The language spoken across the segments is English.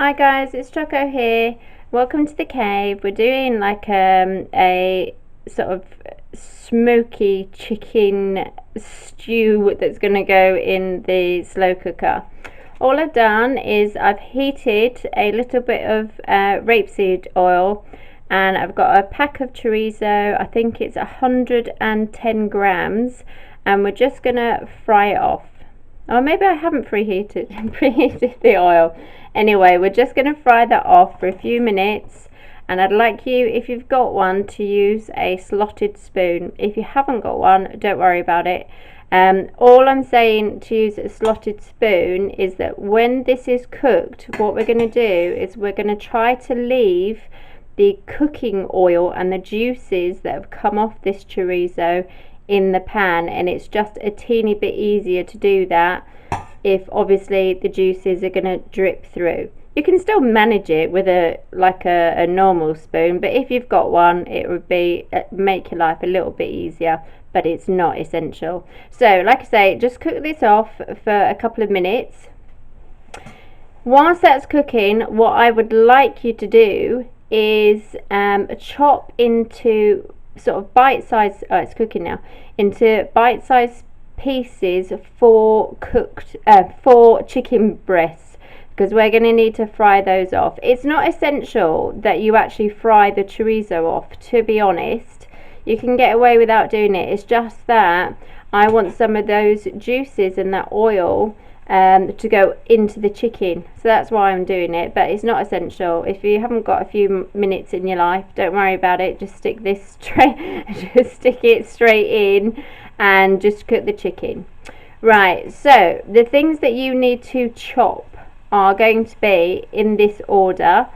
Hi guys, it's Choco here. Welcome to the cave. We're doing like a sort of smoky chicken stew that's going to go in the slow cooker. All I've done is I've heated a little bit of rapeseed oil, and I've got a pack of chorizo. I think it's 110 grams, and we're just going to fry it off. Or maybe I haven't preheated the oil. Anyway, we're just going to fry that off for a few minutes, and I'd like you, if you've got one, to use a slotted spoon. If you haven't got one, don't worry about it. All I'm saying to use a slotted spoon is that when this is cooked, what we're going to do is we're going to try to leave the cooking oil and the juices that have come off this chorizo in the pan, and it's just a teeny bit easier to do that if obviously the juices are going to drip through. You can still manage it with a normal spoon, but if you've got one, it would be make your life a little bit easier, but it's not essential. So like I say, just cook this off for a couple of minutes. Whilst that's cooking, what I would like you to do is chop into sort of bite-sized, it's cooking now, into bite-sized pieces for chicken breasts, because we're going to need to fry those off. It's not essential that you actually fry the chorizo off, to be honest. You can get away without doing it. It's just that I want some of those juices and that oil to go into the chicken, so that's why I'm doing it, but it's not essential. If you haven't got a few minutes in your life, don't worry about it. Just stick this just stick it straight in and just cook the chicken. Right, so the things that you need to chop are going to be in this order.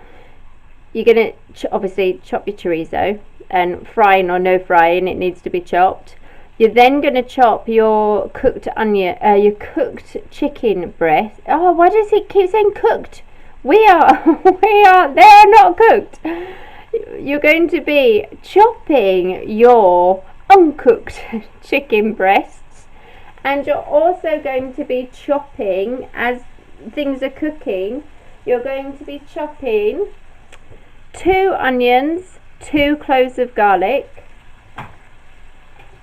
You're going to obviously chop your chorizo, and frying or no frying, it needs to be chopped. You're then going to chop your cooked onion, your cooked chicken breast. Oh, why does it keep saying cooked? They are not cooked. You're going to be chopping your uncooked chicken breasts, and you're also going to be chopping, as things are cooking, you're going to be chopping 2 onions, 2 cloves of garlic,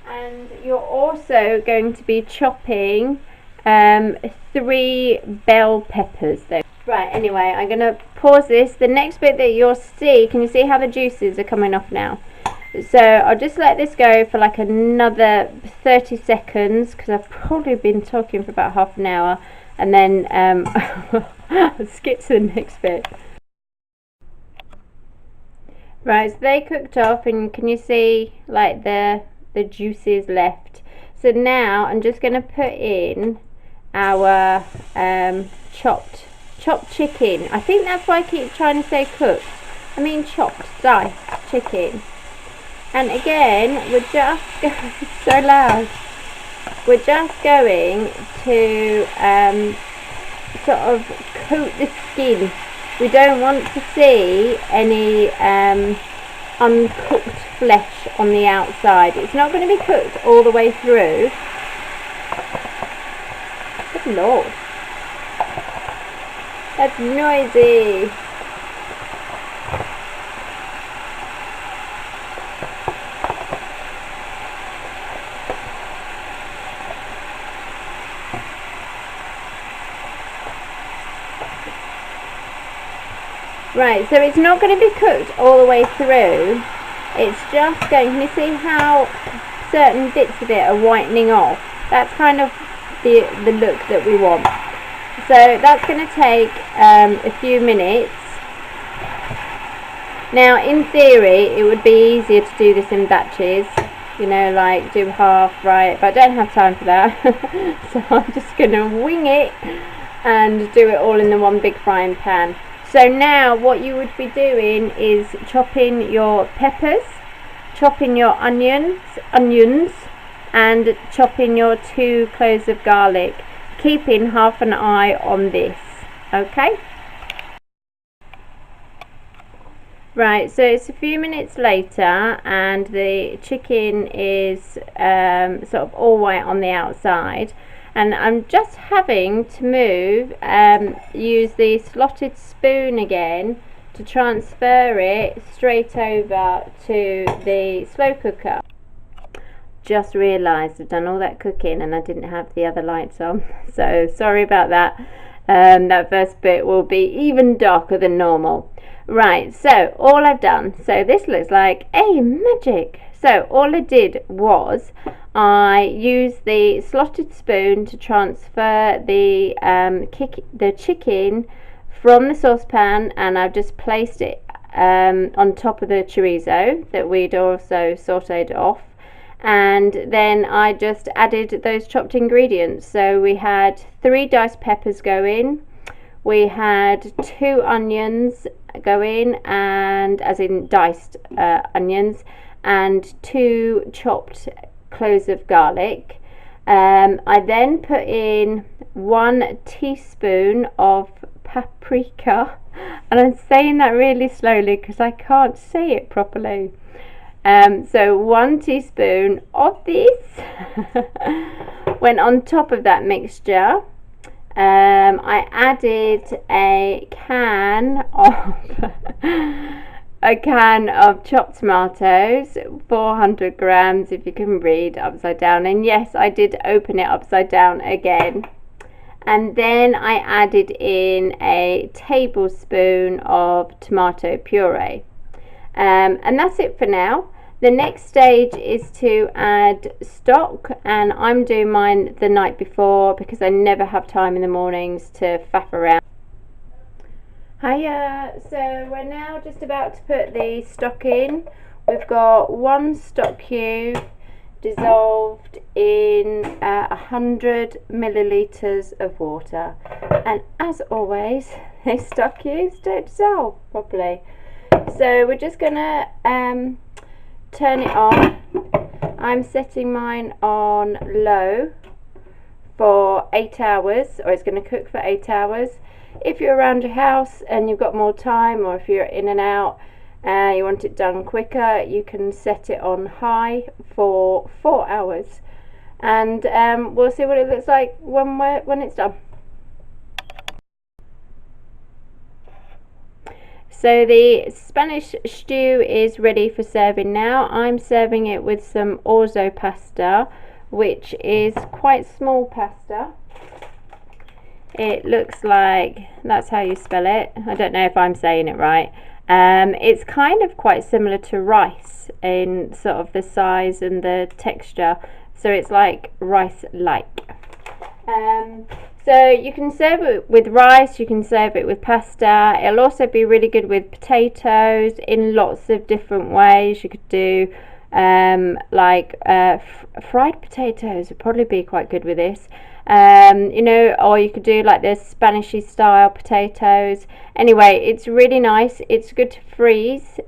and you're also going to be chopping 3 bell peppers though. Right, anyway, I'm going to pause this. The next bit that you'll see, can you see how the juices are coming off now? So I'll just let this go for like another 30 seconds, because I've probably been talking for about half an hour, and then I'll skip to the next bit. Right, so they cooked off, and can you see like the juices left? So now I'm just going to put in our chopped chicken. I think that's why I keep trying to say cooked. I mean chopped, diced chicken. And again, we're just going so loud. We're just going to sort of coat the skin. We don't want to see any uncooked flesh on the outside. It's not going to be cooked all the way through. Good Lord, that's noisy. Right, so it's not going to be cooked all the way through. It's just going, can you see how certain bits of it are whitening off? That's kind of the look that we want. So that's going to take a few minutes. Now in theory it would be easier to do this in batches, you know, like do half, right, but I don't have time for that. So I'm just going to wing it and do it all in the one big frying pan. So now what you would be doing is chopping your peppers, chopping your onions, and chopping your 2 cloves of garlic, keeping half an eye on this, okay? Right, so it's a few minutes later and the chicken is sort of all white on the outside, and I'm just having to use the slotted spoon again to transfer it straight over to the slow cooker. Just realised I've done all that cooking and I didn't have the other lights on, so sorry about that. That first bit will be even darker than normal. Right, so all I've done, so this looks like a magic. So all I did was I used the slotted spoon to transfer the chicken from the saucepan, and I've just placed it on top of the chorizo that we'd also sauteed off. And then I just added those chopped ingredients. So we had 3 diced peppers go in, we had 2 onions go in, and as in diced onions, and 2 chopped cloves of garlic. I then put in 1 teaspoon of paprika, and I'm saying that really slowly because I can't say it properly. So 1 teaspoon of this went on top of that mixture. I added a can of chopped tomatoes, 400 grams if you can read upside down, and yes, I did open it upside down again. And then I added in a tablespoon of tomato puree. And that's it for now. The next stage is to add stock, and I'm doing mine the night before because I never have time in the mornings to faff around. Hiya, so we're now just about to put the stock in. We've got 1 stock cube dissolved in 100 millilitres of water, and as always these stock cubes don't dissolve properly, so we're just gonna turn it on. I'm setting mine on low for 8 hours, or it's going to cook for 8 hours. If you're around your house and you've got more time, or if you're in and out, you want it done quicker, you can set it on high for 4 hours, and we'll see what it looks like when it's done. So the Spanish stew is ready for serving now. I'm serving it with some orzo pasta, which is quite small pasta. It looks like, that's how you spell it. I don't know if I'm saying it right. It's kind of quite similar to rice in sort of the size and the texture. So it's like rice-like. So you can serve it with rice, you can serve it with pasta. It'll also be really good with potatoes in lots of different ways. You could do fried potatoes would probably be quite good with this. You know, or you could do like the Spanishy style potatoes. Anyway, it's really nice. It's good to freeze.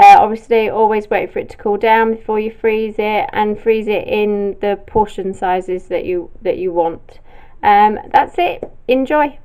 Obviously always wait for it to cool down before you freeze it, and freeze it in the portion sizes that you want. That's it. Enjoy.